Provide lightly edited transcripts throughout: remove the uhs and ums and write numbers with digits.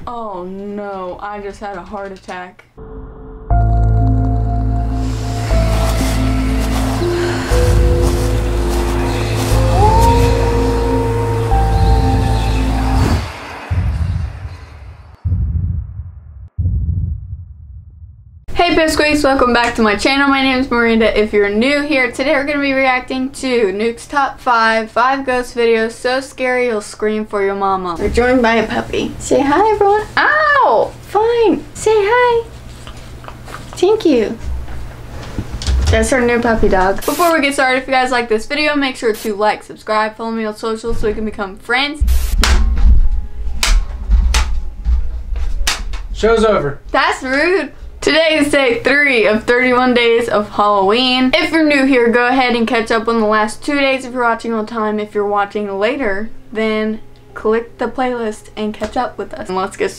Oh no, I just had a heart attack. Hey Pipsqueaks, welcome back to my channel. My name is Miranda. If you're new here, today we're going to be reacting to Nuke's top 5 ghost videos so scary you'll scream for your mama. We're joined by a puppy. Say hi everyone. Ow! Fine. Say hi. Thank you. That's our new puppy dog. Before we get started, if you guys like this video, make sure to like, subscribe, follow me on social so we can become friends. Show's over. That's rude. Today is day 3 of 31 days of Halloween. If you're new here, go ahead and catch up on the last 2 days if you're watching on time. If you're watching later, then click the playlist and catch up with us. And let's get,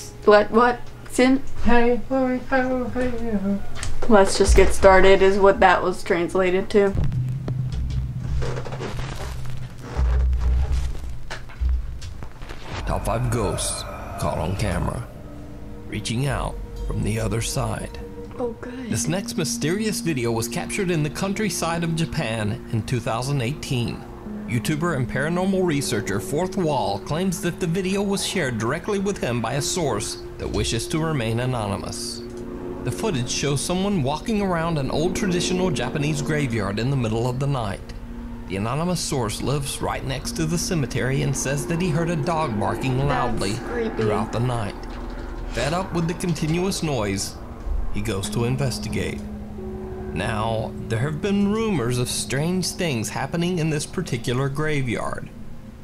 let's just get started is what that was translated to. Top 5 ghosts caught on camera, reaching out from the other side. Oh, good. This next mysterious video was captured in the countryside of Japan in 2018. YouTuber and paranormal researcher Fourth Wall claims that the video was shared directly with him by a source that wishes to remain anonymous. The footage shows someone walking around an old traditional Japanese graveyard in the middle of the night. The anonymous source lives right next to the cemetery and says that he heard a dog barking loudly throughout the night. Fed up with the continuous noise, he goes to investigate. Now, there have been rumors of strange things happening in this particular graveyard.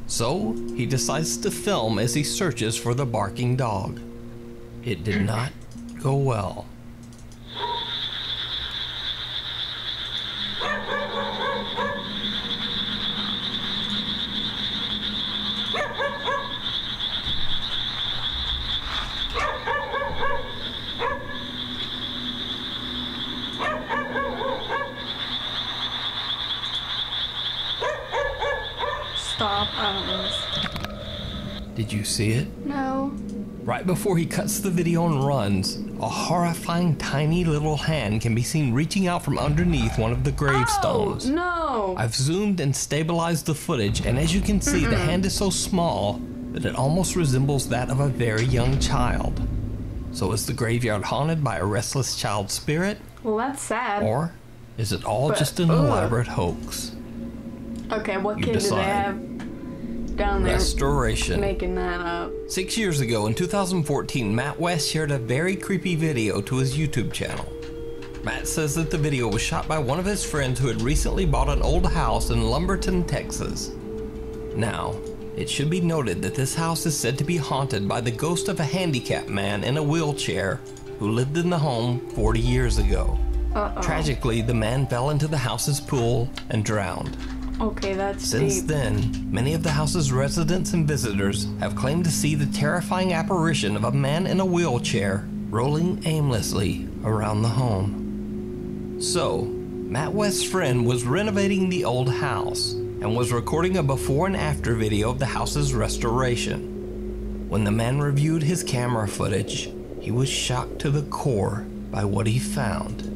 So, he decides to film as he searches for the barking dog. It did not go well. Stop. I don't know. Did you see it? No. Right before he cuts the video and runs, a horrifying tiny little hand can be seen reaching out from underneath one of the gravestones. Oh, no. I've zoomed and stabilized the footage, and as you can see, the hand is so small that it almost resembles that of a very young child. So is the graveyard haunted by a restless child spirit? Well, that's sad. Or is it all just an elaborate hoax? Okay, what kid do they have down there Restoration. making that up? 6 years ago, in 2014, Matt West shared a very creepy video to his YouTube channel. Matt says that the video was shot by one of his friends who had recently bought an old house in Lumberton, Texas. Now, it should be noted that this house is said to be haunted by the ghost of a handicapped man in a wheelchair who lived in the home 40 years ago. Tragically, the man fell into the house's pool and drowned. Okay, that's Since deep. then, many of the house's residents and visitors have claimed to see the terrifying apparition of a man in a wheelchair rolling aimlessly around the home. So, Matt West's friend was renovating the old house and was recording a before and after video of the house's restoration. When the man reviewed his camera footage, he was shocked to the core by what he found.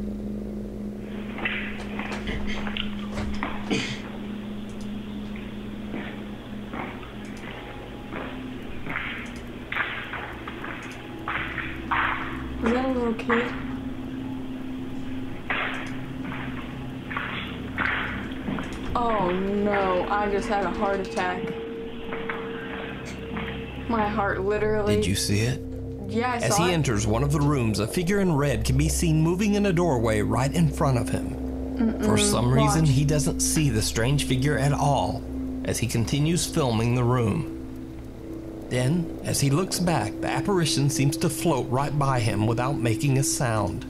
Is that a little kid? Oh no, I just had a heart attack. My heart literally... Did you see it? Yeah, I saw it. As he enters one of the rooms, a figure in red can be seen moving in a doorway right in front of him. For some reason, he doesn't see the strange figure at all as he continues filming the room. Then, as he looks back, the apparition seems to float right by him without making a sound.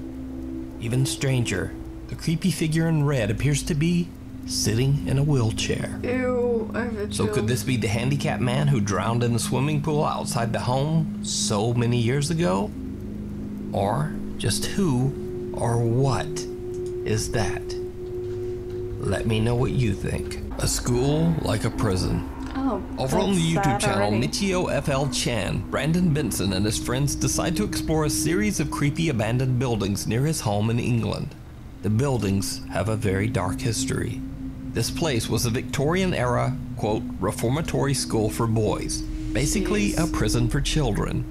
Even stranger, the creepy figure in red appears to be sitting in a wheelchair. Ew, I have a So could this be the handicapped man who drowned in the swimming pool outside the home so many years ago? Or just who or what is that? Let me know what you think. A school like a prison. Oh, Oh, over on the YouTube channel already. Michio FL Chan, Brandon Benson and his friends decide to explore a series of creepy abandoned buildings near his home in England. The buildings have a very dark history. This place was a Victorian-era, quote, reformatory school for boys, basically a prison for children.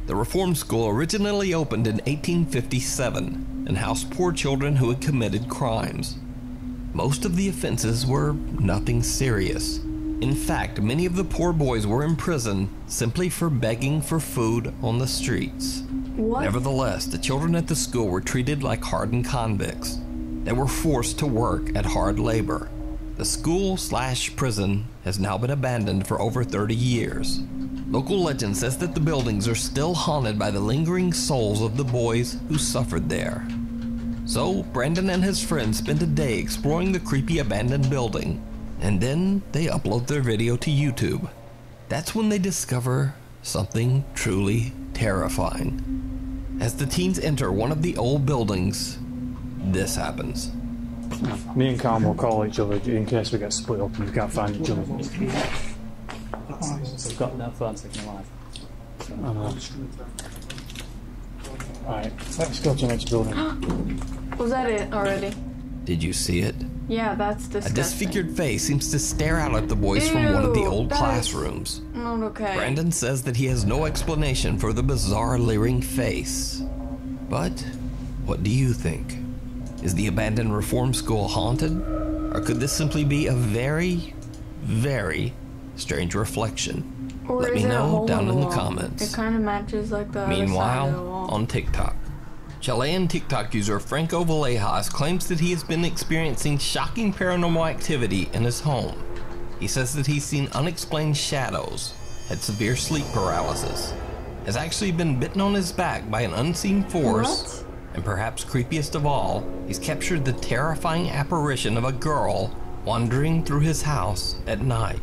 The reform school originally opened in 1857 and housed poor children who had committed crimes. Most of the offenses were nothing serious. In fact, many of the poor boys were in prison simply for begging for food on the streets. What? Nevertheless, the children at the school were treated like hardened convicts. They were forced to work at hard labor. The school/prison has now been abandoned for over 30 years. Local legend says that the buildings are still haunted by the lingering souls of the boys who suffered there. So, Brandon and his friends spend a day exploring the creepy abandoned building, and then they upload their video to YouTube. That's when they discover something truly terrifying. As the teens enter one of the old buildings, this happens. Me and Calm will call each other in case we get split up and we can't find each other. We've got no phone signal live. Right, let's go to the next building. Was that it already? Did you see it? Yeah, that's A disgusting. disfigured face seems to stare out at the boys from one of the Ew, old that is classrooms. Not okay. Brandon says that he has no explanation for the bizarre leering face. But what do you think? Is the abandoned reform school haunted? Or could this simply be a very, very strange reflection? Or Let is me it a know hole down in the wall? comments. It kind of matches like the other side of the Meanwhile, wall. on TikTok, Chilean TikTok user Franco Villejas claims that he has been experiencing shocking paranormal activity in his home. He says that he's seen unexplained shadows, had severe sleep paralysis, has actually been bitten on his back by an unseen force, What? and perhaps creepiest of all, he's captured the terrifying apparition of a girl wandering through his house at night.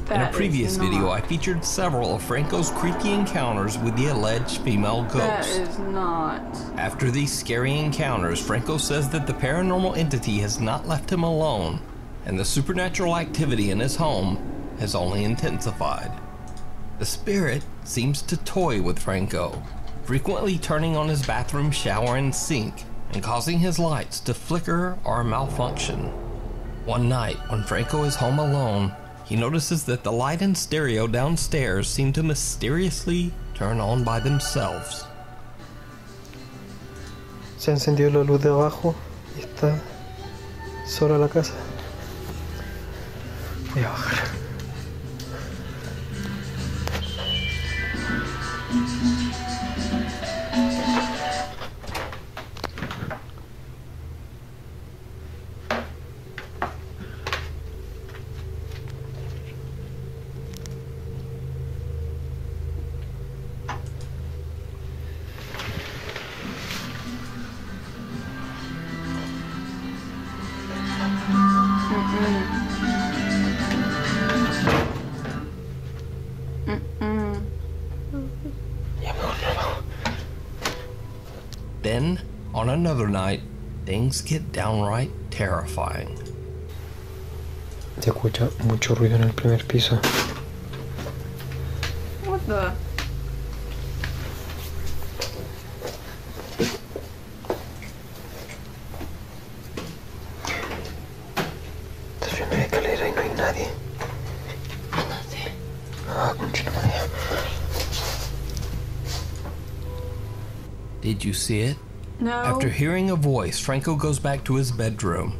In a That previous is video, not- I featured several of Franco's creepy encounters with the alleged female That ghost. is not. After these scary encounters, Franco says that the paranormal entity has not left him alone, and the supernatural activity in his home has only intensified. The spirit seems to toy with Franco, frequently turning on his bathroom shower and sink, and causing his lights to flicker or malfunction. One night, when Franco is home alone, he notices that the light and stereo downstairs seem to mysteriously turn on by themselves. Se ha encendido la luz de abajo y está sola la casa. Voy a bajar. Then, on another night, things get downright terrifying. Se escucha mucho ruido en el primer piso. What the? Está subiendo la escalera y no hay nadie. Ah, conchita María. Did you see it? No. After hearing a voice, Franco goes back to his bedroom.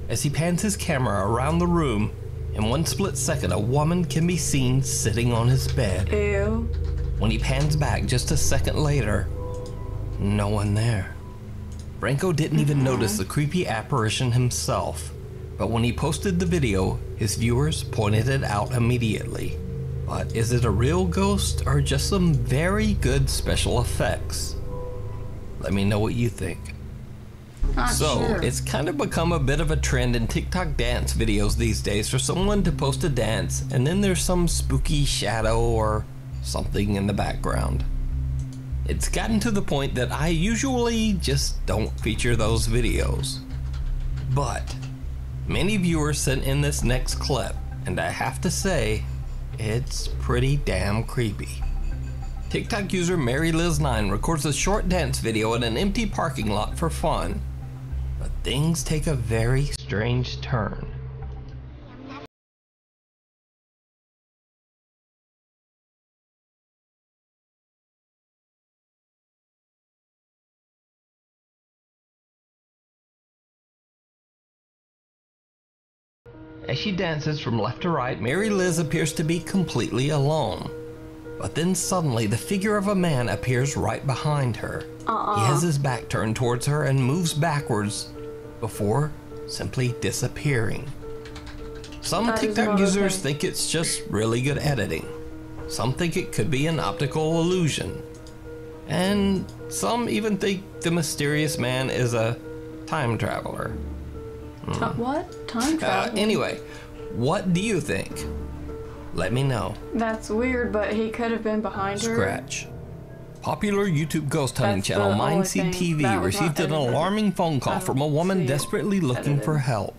As he pans his camera around the room, in one split second, a woman can be seen sitting on his bed. Ew. When he pans back just a second later, no one there. Franco didn't even notice the creepy apparition himself, but when he posted the video, his viewers pointed it out immediately. But is it a real ghost or just some very good special effects? Let me know what you think. Not So, sure. it's kind of become a bit of a trend in TikTok dance videos these days for someone to post a dance and then there's some spooky shadow or something in the background. It's gotten to the point that I usually just don't feature those videos. But many viewers sent in this next clip, and I have to say, It's pretty damn creepy. TikTok user MaryLiz9 records a short dance video in an empty parking lot for fun. But things take a very strange turn. As she dances from left to right, Mary Liz appears to be completely alone. But then suddenly the figure of a man appears right behind her. He has his back turned towards her and moves backwards before simply disappearing. Some TikTok users think it's just really good editing. Some think it could be an optical illusion. And some even think the mysterious man is a time traveler. What? Time travel? Anyway, what do you think? Let me know. That's weird, but he could have been behind her. Scratch. Popular YouTube ghost hunting channel Mindseed TV received an alarming phone call from a woman desperately looking for help.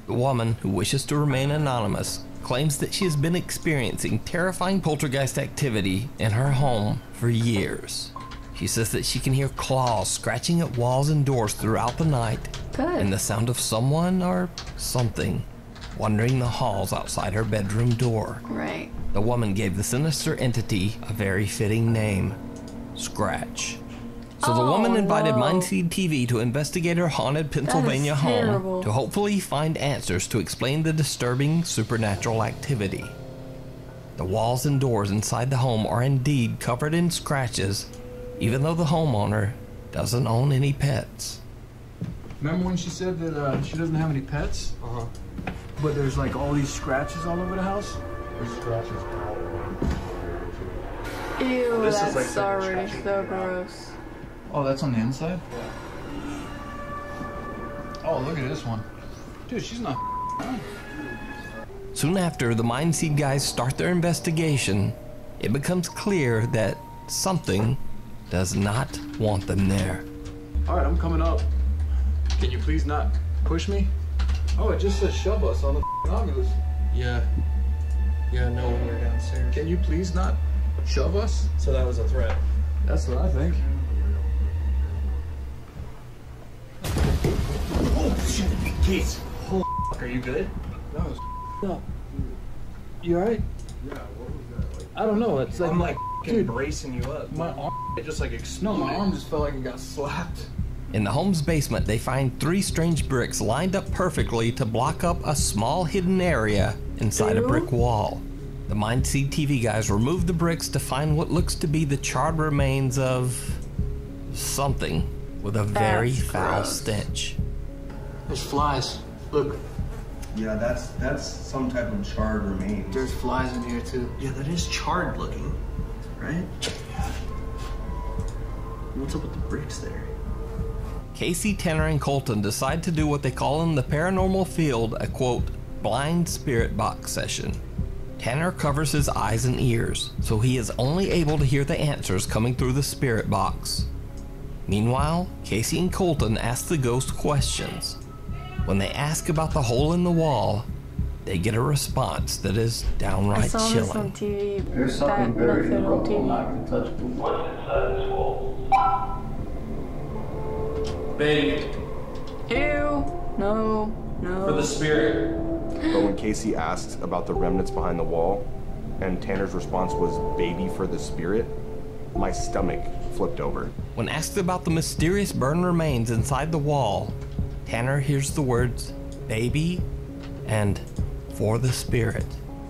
The woman, who wishes to remain anonymous, claims that she has been experiencing terrifying poltergeist activity in her home for years. She says that she can hear claws scratching at walls and doors throughout the night, and the sound of someone or something wandering the halls outside her bedroom door. Right. The woman gave the sinister entity a very fitting name, Scratch. So the woman invited Mindseed TV to investigate her haunted Pennsylvania home to hopefully find answers to explain the disturbing supernatural activity. The walls and doors inside the home are indeed covered in scratches, even though the homeowner doesn't own any pets. Remember when she said that she doesn't have any pets? Uh-huh. But there's like all these scratches all over the house? There's scratches all over. Ew, This is that's like already so gross. Oh, that's on the inside? Oh, look at this one. Dude, she's not fine. Soon after the Mindseed guys start their investigation, it becomes clear that something does not want them there. Alright, I'm coming up. Can you please not push me? Oh, it just says shove us on the Oculus. Yeah. Yeah, no, when we're downstairs. Can you please not shove us? So that was a threat. That's what I think. Oh, shit. Keith. Holy fuck, are you good? That was up. You alright? Yeah, what was that? Like, I don't know. It's like I'm like dude, bracing you up. my arm. It just like No, exploded. my arm just felt like it got slapped. In the home's basement, they find 3 strange bricks lined up perfectly to block up a small hidden area inside a brick wall. The Mindseed TV guys remove the bricks to find what looks to be the charred remains of something with a very foul stench. There's flies. Look, Yeah, that's some type of charred remains. there's flies in here too. Yeah, that is charred looking, right? What's up with the bricks there? Casey, Tanner, and Colton decide to do what they call in the Paranormal Field a quote, blind spirit box session. Tanner covers his eyes and ears, so he is only able to hear the answers coming through the spirit box. Meanwhile, Casey and Colton ask the ghost questions. When they ask about the hole in the wall, they get a response that is downright I saw this on chilling. TV. There's something very irreparable not to touch. What's inside this wall? Baby, Ew. No. for the spirit. But when Casey asked about the remnants behind the wall, and Tanner's response was baby for the spirit, my stomach flipped over. When asked about the mysterious burned remains inside the wall, Tanner hears the words baby and for the spirit.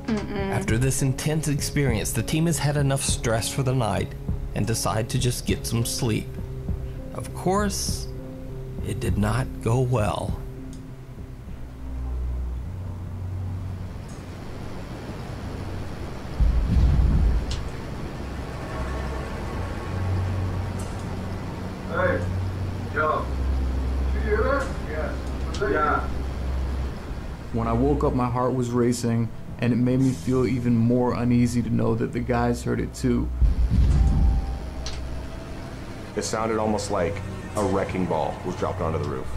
After this intense experience, the team has had enough stress for the night and decide to just get some sleep. Of course, it did not go well. Hey, Joe. You hear that? Yes. Yeah. When I woke up, my heart was racing, and it made me feel even more uneasy to know that the guys heard it too. It sounded almost like a wrecking ball was dropped onto the roof.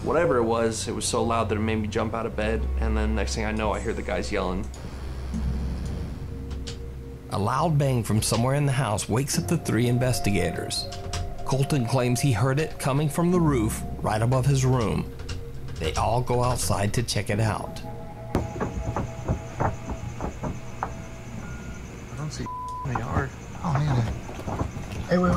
whatever it was so loud that it made me jump out of bed, and then next thing I know, I hear the guys yelling. A loud bang from somewhere in the house wakes up the 3 investigators. Colton claims he heard it coming from the roof right above his room. They all go outside to check it out. I don't see in the yard. Oh, man. Hey, wait.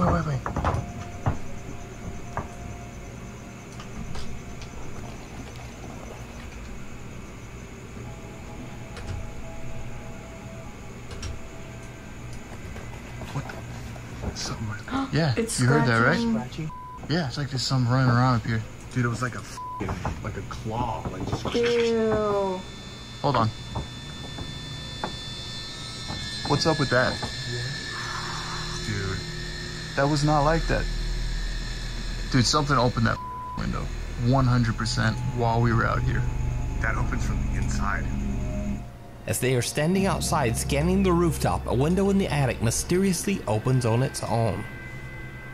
Something like Yeah, It's you heard that, right? scratchy. Yeah, it's like there's something running around up here. Dude, it was like a like a claw, like just. Ew. Hold on. What's up with that? Dude. That was not like that. Dude, something opened that window 100% while we were out here. That opens from the inside. As they are standing outside scanning the rooftop, a window in the attic mysteriously opens on its own.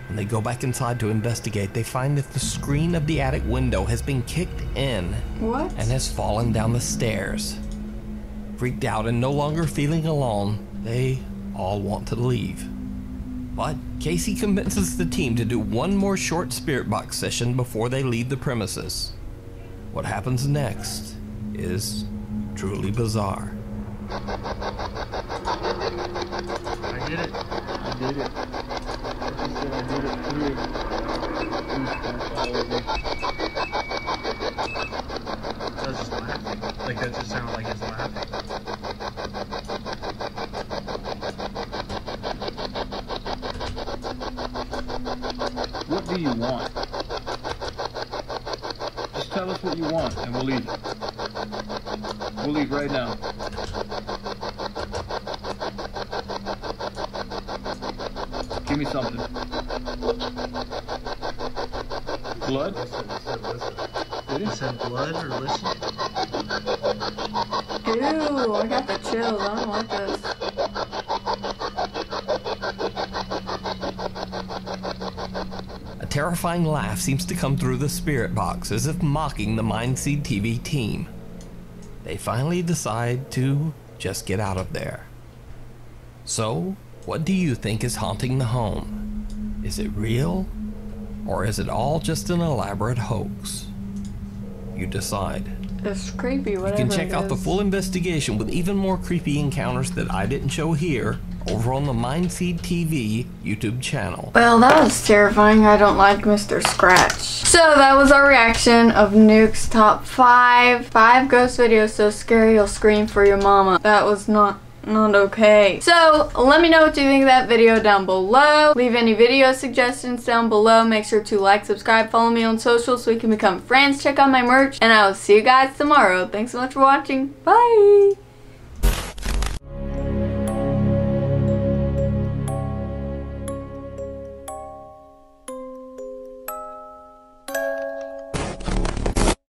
When they go back inside to investigate, they find that the screen of the attic window has been kicked in What? and has fallen down the stairs. Freaked out and no longer feeling alone, they all want to leave. But Casey convinces the team to do one more short spirit box session before they leave the premises. What happens next is truly bizarre. I did it. That's just laughing. Like that just sounded like it's laughing. What do you want? Just tell us what you want and we'll leave. We'll leave right now. Give me something. Blood? Did it? Said blood or listen? Ew, I got the chills. I don't like this. A terrifying laugh seems to come through the spirit box, as if mocking the Mindseed TV team. They finally decide to just get out of there. So, what do you think is haunting the home? Is it real? Or is it all just an elaborate hoax? You decide. It's creepy, whatever. You can check out the full investigation with even more creepy encounters that I didn't show here over on the Mindseed TV YouTube channel. Well, that was terrifying. I don't like Mr. Scratch. So that was our reaction of Nuke's top 5 ghost videos so scary you'll scream for your mama. That was not okay. So let me know what you think of that video down below. Leave any video suggestions down below. Make sure to like, subscribe, follow me on social so we can become friends. Check out my merch, and I will see you guys tomorrow. Thanks so much for watching. Bye.